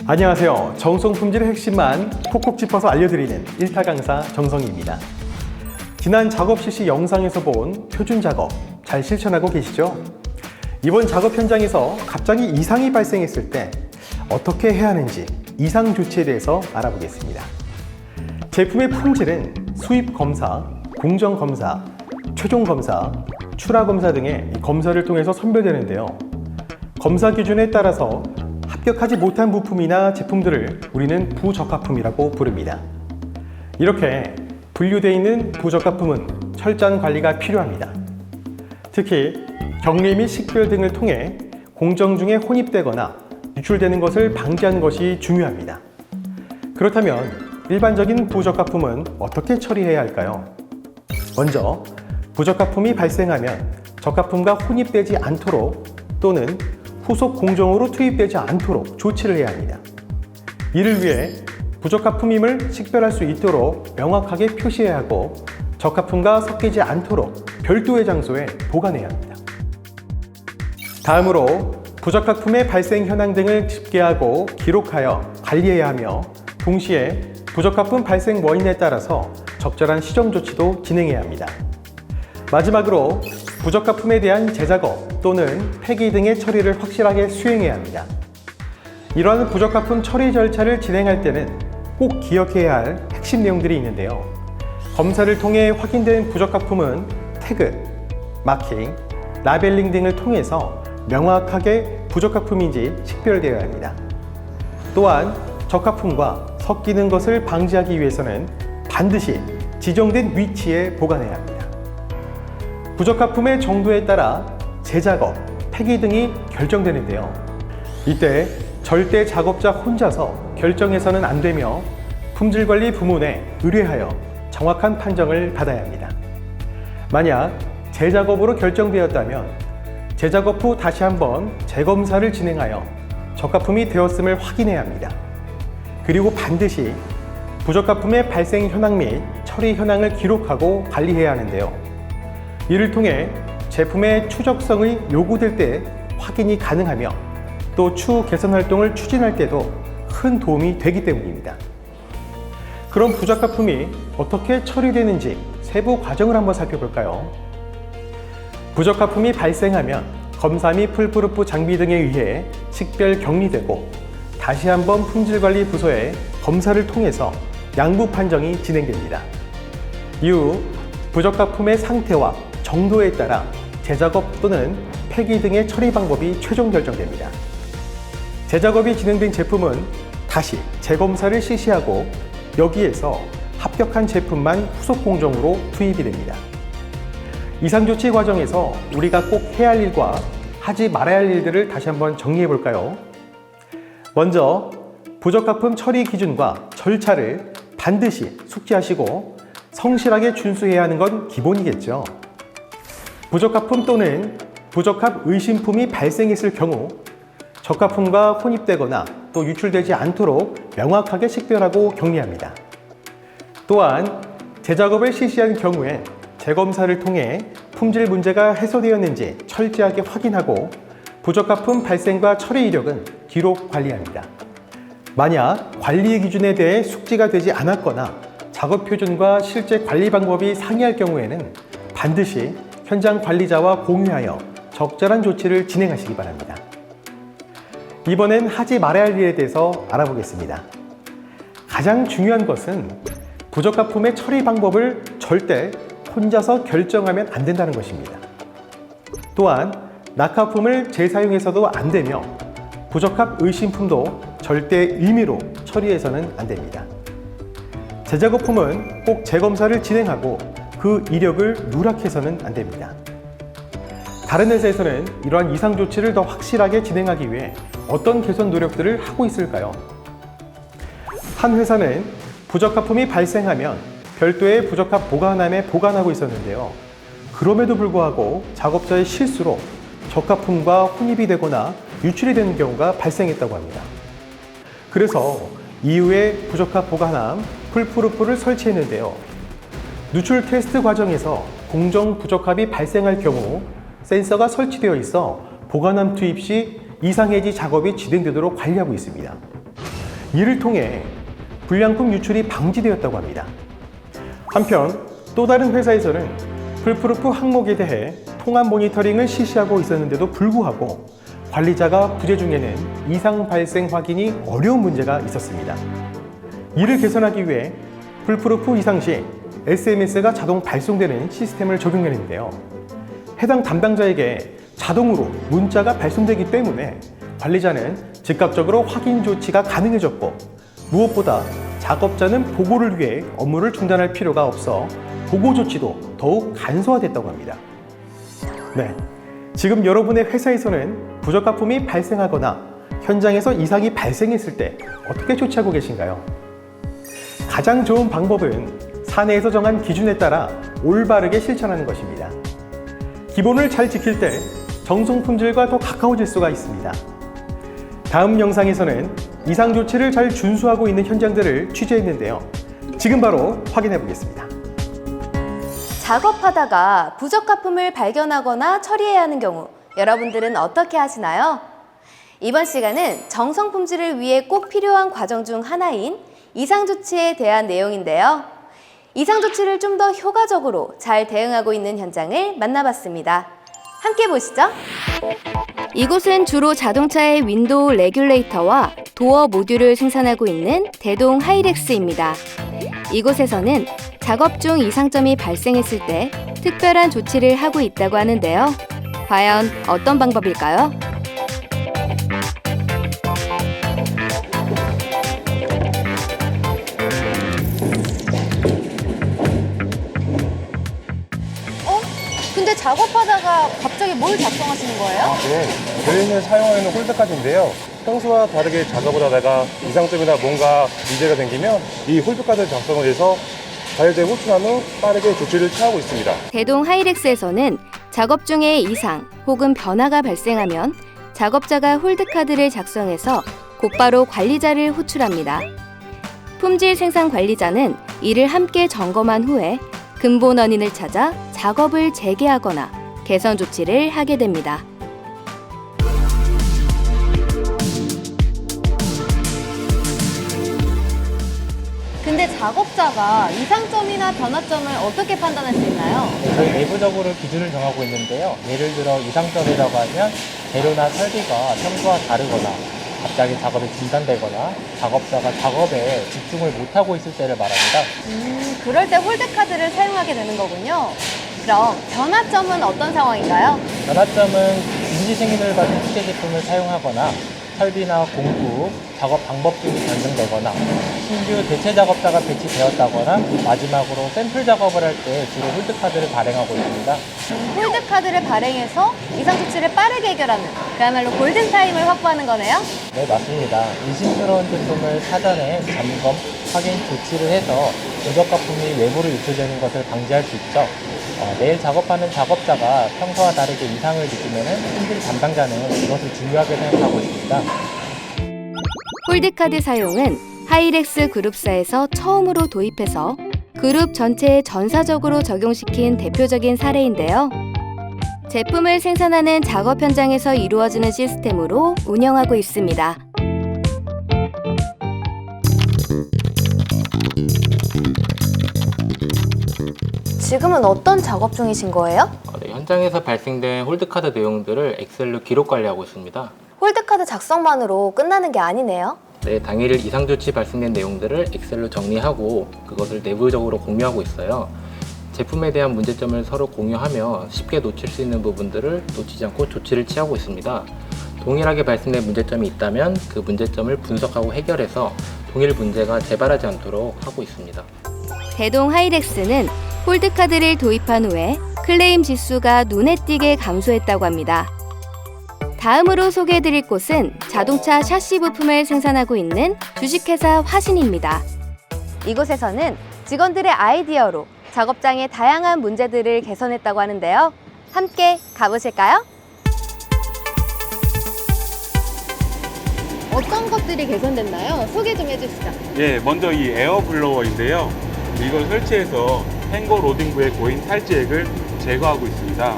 안녕하세요. 정성 품질의 핵심만 콕콕 짚어서 알려드리는 1타 강사 정성희입니다. 지난 작업 실시 영상에서 본 표준 작업 잘 실천하고 계시죠? 이번 작업 현장에서 갑자기 이상이 발생했을 때 어떻게 해야 하는지 이상 조치에 대해서 알아보겠습니다. 제품의 품질은 수입 검사, 공정 검사, 최종 검사, 출하 검사 등의 검사를 통해서 선별되는데요. 검사 기준에 따라서 합격하지 못한 부품이나 제품들을 우리는 부적합품이라고 부릅니다. 이렇게 분류되어 있는 부적합품은 철저한 관리가 필요합니다. 특히 격리 및 식별 등을 통해 공정 중에 혼입되거나 유출되는 것을 방지하는 것이 중요합니다. 그렇다면 일반적인 부적합품은 어떻게 처리해야 할까요? 먼저 부적합품이 발생하면 적합품과 혼입되지 않도록 또는 후속 공정으로 투입되지 않도록 조치를 해야 합니다. 이를 위해 부적합품임을 식별할 수 있도록 명확하게 표시해야 하고 적합품과 섞이지 않도록 별도의 장소에 보관해야 합니다. 다음으로 부적합품의 발생 현황 등을 집계하고 기록하여 관리해야 하며 동시에 부적합품 발생 원인에 따라서 적절한 시정 조치도 진행해야 합니다. 마지막으로 부적합품에 대한 재작업 또는 폐기 등의 처리를 확실하게 수행해야 합니다. 이러한 부적합품 처리 절차를 진행할 때는 꼭 기억해야 할 핵심 내용들이 있는데요. 검사를 통해 확인된 부적합품은 태그, 마킹, 라벨링 등을 통해서 명확하게 부적합품인지 식별되어야 합니다. 또한 적합품과 섞이는 것을 방지하기 위해서는 반드시 지정된 위치에 보관해야 합니다. 부적합품의 정도에 따라 재작업, 폐기 등이 결정되는데요. 이때 절대 작업자 혼자서 결정해서는 안 되며 품질관리 부문에 의뢰하여 정확한 판정을 받아야 합니다. 만약 재작업으로 결정되었다면 재작업 후 다시 한번 재검사를 진행하여 적합품이 되었음을 확인해야 합니다. 그리고 반드시 부적합품의 발생 현황 및 처리 현황을 기록하고 관리해야 하는데요. 이를 통해 제품의 추적성이 요구될 때 확인이 가능하며 또 추후 개선 활동을 추진할 때도 큰 도움이 되기 때문입니다. 그럼 부적합품이 어떻게 처리되는지 세부 과정을 한번 살펴볼까요? 부적합품이 발생하면 검사 및 풀프루프 장비 등에 의해 식별 격리되고 다시 한번 품질관리 부서에 검사를 통해서 양부 판정이 진행됩니다. 이후 부적합품의 상태와 정도에 따라 재작업 또는 폐기 등의 처리 방법이 최종 결정됩니다. 재작업이 진행된 제품은 다시 재검사를 실시하고 여기에서 합격한 제품만 후속 공정으로 투입이 됩니다. 이상 조치 과정에서 우리가 꼭 해야 할 일과 하지 말아야 할 일들을 다시 한번 정리해 볼까요? 먼저 부적합품 처리 기준과 절차를 반드시 숙지하시고 성실하게 준수해야 하는 건 기본이겠죠. 부적합품 또는 부적합 의심품이 발생했을 경우 적합품과 혼입되거나 또 유출되지 않도록 명확하게 식별하고 격리합니다. 또한 재작업을 실시한 경우엔 재검사를 통해 품질 문제가 해소되었는지 철저하게 확인하고 부적합품 발생과 처리 이력은 기록 관리합니다. 만약 관리 기준에 대해 숙지가 되지 않았거나 작업 표준과 실제 관리 방법이 상이할 경우에는 반드시 현장 관리자와 공유하여 적절한 조치를 진행하시기 바랍니다. 이번엔 하지 말아야 할 일에 대해서 알아보겠습니다. 가장 중요한 것은 부적합품의 처리 방법을 절대 혼자서 결정하면 안 된다는 것입니다. 또한 낙하품을 재사용해서도 안 되며 부적합 의심품도 절대 임의로 처리해서는 안 됩니다. 재작업품은 꼭 재검사를 진행하고 그 이력을 누락해서는 안 됩니다. 다른 회사에서는 이러한 이상 조치를 더 확실하게 진행하기 위해 어떤 개선 노력들을 하고 있을까요? 한 회사는 부적합품이 발생하면 별도의 부적합 보관함에 보관하고 있었는데요. 그럼에도 불구하고 작업자의 실수로 적합품과 혼입이 되거나 유출이 되는 경우가 발생했다고 합니다. 그래서 이후에 부적합 보관함 풀프루프를 설치했는데요. 누출 테스트 과정에서 공정 부적합이 발생할 경우 센서가 설치되어 있어 보관함 투입 시 이상 해지 작업이 진행되도록 관리하고 있습니다. 이를 통해 불량품 유출이 방지되었다고 합니다. 한편 또 다른 회사에서는 풀프루프 항목에 대해 통합 모니터링을 실시하고 있었는데도 불구하고 관리자가 부재 중에는 이상 발생 확인이 어려운 문제가 있었습니다. 이를 개선하기 위해 풀프루프 이상 시 SMS가 자동 발송되는 시스템을 적용했는데요. 해당 담당자에게 자동으로 문자가 발송되기 때문에 관리자는 즉각적으로 확인 조치가 가능해졌고, 무엇보다 작업자는 보고를 위해 업무를 중단할 필요가 없어 보고 조치도 더욱 간소화됐다고 합니다. 네, 지금 여러분의 회사에서는 부적합품이 발생하거나 현장에서 이상이 발생했을 때 어떻게 조치하고 계신가요? 가장 좋은 방법은 사내에서 정한 기준에 따라 올바르게 실천하는 것입니다. 기본을 잘 지킬 때 정성 품질과 더 가까워질 수가 있습니다. 다음 영상에서는 이상 조치를 잘 준수하고 있는 현장들을 취재했는데요. 지금 바로 확인해 보겠습니다. 작업하다가 부적합품을 발견하거나 처리해야 하는 경우 여러분들은 어떻게 하시나요? 이번 시간은 정성 품질을 위해 꼭 필요한 과정 중 하나인 이상 조치에 대한 내용인데요. 이상 조치를 좀 더 효과적으로 잘 대응하고 있는 현장을 만나봤습니다. 함께 보시죠. 이곳은 주로 자동차의 윈도우 레귤레이터와 도어 모듈을 생산하고 있는 대동 하이렉스입니다. 이곳에서는 작업 중 이상점이 발생했을 때 특별한 조치를 하고 있다고 하는데요. 과연 어떤 방법일까요? 근데 작업하다가 갑자기 뭘 작성하시는 거예요? 네, 저희는 사용하는 홀드카드인데요. 평소와 다르게 작업을 하다가 이상점이나 뭔가 문제가 생기면 이 홀드카드를 작성을 해서 가열된 호출한 후 빠르게 조치를 취하고 있습니다. 대동 하이렉스에서는 작업 중에 이상 혹은 변화가 발생하면 작업자가 홀드카드를 작성해서 곧바로 관리자를 호출합니다. 품질 생산 관리자는 이를 함께 점검한 후에 근본 원인을 찾아 작업을 재개하거나 개선 조치를 하게 됩니다. 근데 작업자가 이상점이나 변화점을 어떻게 판단할 수 있나요? 저희 내부적으로 기준을 정하고 있는데요. 예를 들어 이상점이라고 하면 재료나 설비가 평소와 다르거나 갑자기 작업이 중단되거나 작업자가 작업에 집중을 못하고 있을 때를 말합니다. 그럴 때 홀드카드를 사용하게 되는 거군요. 그럼 변화점은 어떤 상황인가요? 변화점은 인지승인을 받은 수제 제품을 사용하거나 설비나 공구, 작업 방법 등이 변경되거나 신규 대체 작업자가 배치되었다거나 마지막으로 샘플 작업을 할 때 주로 홀드카드를 발행하고 있습니다. 홀드카드를 발행해서 이상 조치를 빠르게 해결하는 그야말로 골든타임을 확보하는 거네요. 네, 맞습니다. 의심스러운 제품을 사전에 점검, 확인, 조치를 해서 부적합품이 외부로 유출되는 것을 방지할 수 있죠. 매일 작업하는 작업자가 평소와 다르게 이상을 느끼면 품질 담당자는 이것을 중요하게 생각하고 있습니다. 홀드카드 사용은 하이렉스 그룹사에서 처음으로 도입해서 그룹 전체에 전사적으로 적용시킨 대표적인 사례인데요. 제품을 생산하는 작업 현장에서 이루어지는 시스템으로 운영하고 있습니다. 지금은 어떤 작업 중이신 거예요? 네, 현장에서 발생된 홀드카드 내용들을 엑셀로 기록 관리하고 있습니다. 홀드카드 작성만으로 끝나는 게 아니네요. 네, 당일 이상 조치 발생된 내용들을 엑셀로 정리하고 그것을 내부적으로 공유하고 있어요. 제품에 대한 문제점을 서로 공유하며 쉽게 놓칠 수 있는 부분들을 놓치지 않고 조치를 취하고 있습니다. 동일하게 발생된 문제점이 있다면 그 문제점을 분석하고 해결해서 동일 문제가 재발하지 않도록 하고 있습니다. 대동 하이렉스는 홀드카드를 도입한 후에 클레임 지수가 눈에 띄게 감소했다고 합니다. 다음으로 소개해드릴 곳은 자동차 샤시 부품을 생산하고 있는 주식회사 화신입니다. 이곳에서는 직원들의 아이디어로 작업장의 다양한 문제들을 개선했다고 하는데요. 함께 가보실까요? 어떤 것들이 개선됐나요? 소개 좀 해주시죠. 예, 먼저 이 에어블로어인데요. 이걸 설치해서 행거 로딩부에 고인 탈지액을 제거하고 있습니다.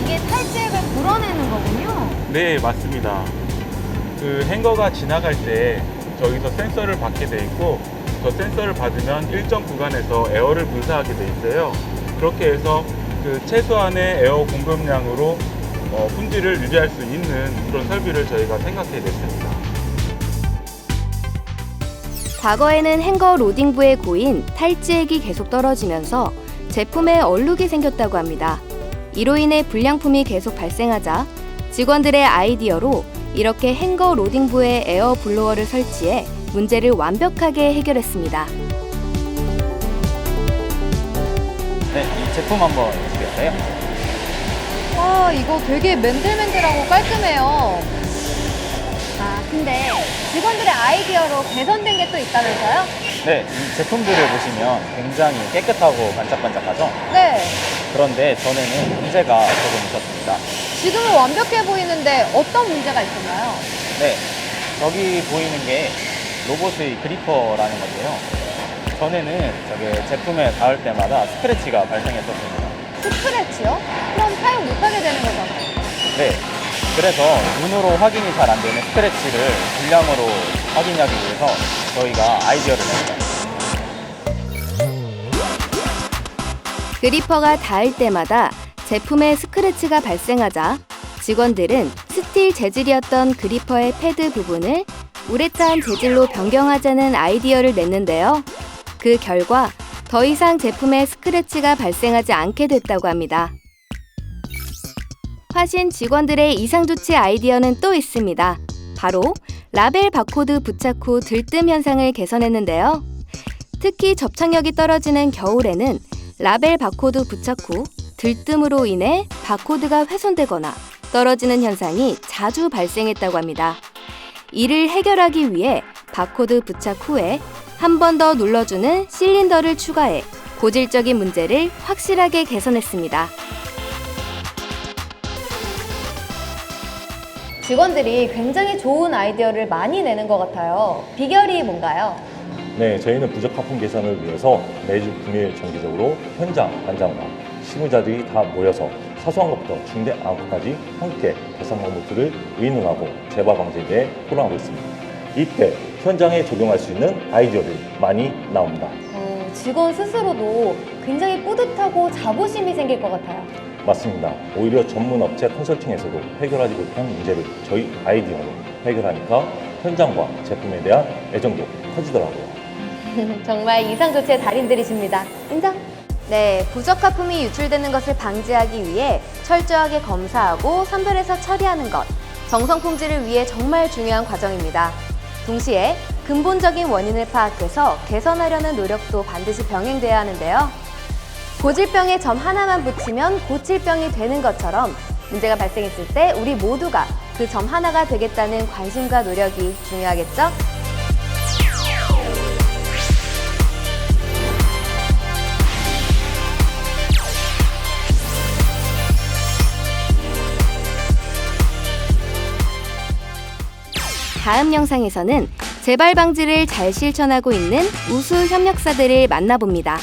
이게 탈지액을 불어내는 거군요. 네, 맞습니다. 그 행거가 지나갈 때 저기서 센서를 받게 돼 있고 저 센서를 받으면 일정 구간에서 에어를 분사하게 돼 있어요. 그렇게 해서 그 최소한의 에어 공급량으로 품질을 유지할 수 있는 그런 설비를 저희가 생각해 냈습니다. 과거에는 행거 로딩부에 고인 탈지액이 계속 떨어지면서 제품에 얼룩이 생겼다고 합니다. 이로 인해 불량품이 계속 발생하자 직원들의 아이디어로 이렇게 행거 로딩부에 에어 블로어를 설치해 문제를 완벽하게 해결했습니다. 네, 이 제품 한번 보시겠어요? 와, 이거 되게 맨들맨들하고 깔끔해요. 아, 근데 직원들의 아이디어로 개선된 게 또 있다면서요? 네, 이 제품들을 보시면 굉장히 깨끗하고 반짝반짝하죠? 네. 그런데 전에는 문제가 조금 있었습니다. 지금은 완벽해 보이는데 어떤 문제가 있었나요? 네, 저기 보이는 게 로봇의 그리퍼라는 건데요. 전에는 저게 제품에 닿을 때마다 스크래치가 발생했었습니다. 스크래치요? 그럼 사용 못하게 되는 거잖아요. 네, 그래서 눈으로 확인이 잘 안 되는 스크래치를 불량으로 확인하기 위해서 저희가 아이디어를 냈습니다. 그리퍼가 닿을 때마다 제품에 스크래치가 발생하자 직원들은 스틸 재질이었던 그리퍼의 패드 부분을 우레탄 재질로 변경하자는 아이디어를 냈는데요. 그 결과 더 이상 제품에 스크래치가 발생하지 않게 됐다고 합니다. 화신 직원들의 이상조치 아이디어는 또 있습니다. 바로 라벨 바코드 부착 후 들뜸 현상을 개선했는데요. 특히 접착력이 떨어지는 겨울에는 라벨 바코드 부착 후 들뜸으로 인해 바코드가 훼손되거나 떨어지는 현상이 자주 발생했다고 합니다. 이를 해결하기 위해 바코드 부착 후에 한 번 더 눌러주는 실린더를 추가해 고질적인 문제를 확실하게 개선했습니다. 직원들이 굉장히 좋은 아이디어를 많이 내는 것 같아요. 비결이 뭔가요? 네, 저희는 부적합품 개선을 위해서 매주 금요일 정기적으로 현장 관장과 실무자들이 다 모여서 사소한 것부터 중대한 것까지 함께 개선 방법들을 의논하고 재발 방지에 대해 토론하고 있습니다. 이때 현장에 적용할 수 있는 아이디어들이 많이 나옵니다. 직원 스스로도 굉장히 뿌듯하고 자부심이 생길 것 같아요. 맞습니다. 오히려 전문 업체 컨설팅에서도 해결하지 못한 문제를 저희 아이디어로 해결하니까 현장과 제품에 대한 애정도 커지더라고요. 정말 이상조치의 달인들이십니다. 인정? 네, 부적합품이 유출되는 것을 방지하기 위해 철저하게 검사하고 선별해서 처리하는 것, 정성 품질을 위해 정말 중요한 과정입니다. 동시에 근본적인 원인을 파악해서 개선하려는 노력도 반드시 병행돼야 하는데요. 고질병에 점 하나만 붙이면 고칠병이 되는 것처럼 문제가 발생했을 때 우리 모두가 그 점 하나가 되겠다는 관심과 노력이 중요하겠죠? 다음 영상에서는 재발 방지를 잘 실천하고 있는 우수 협력사들을 만나봅니다.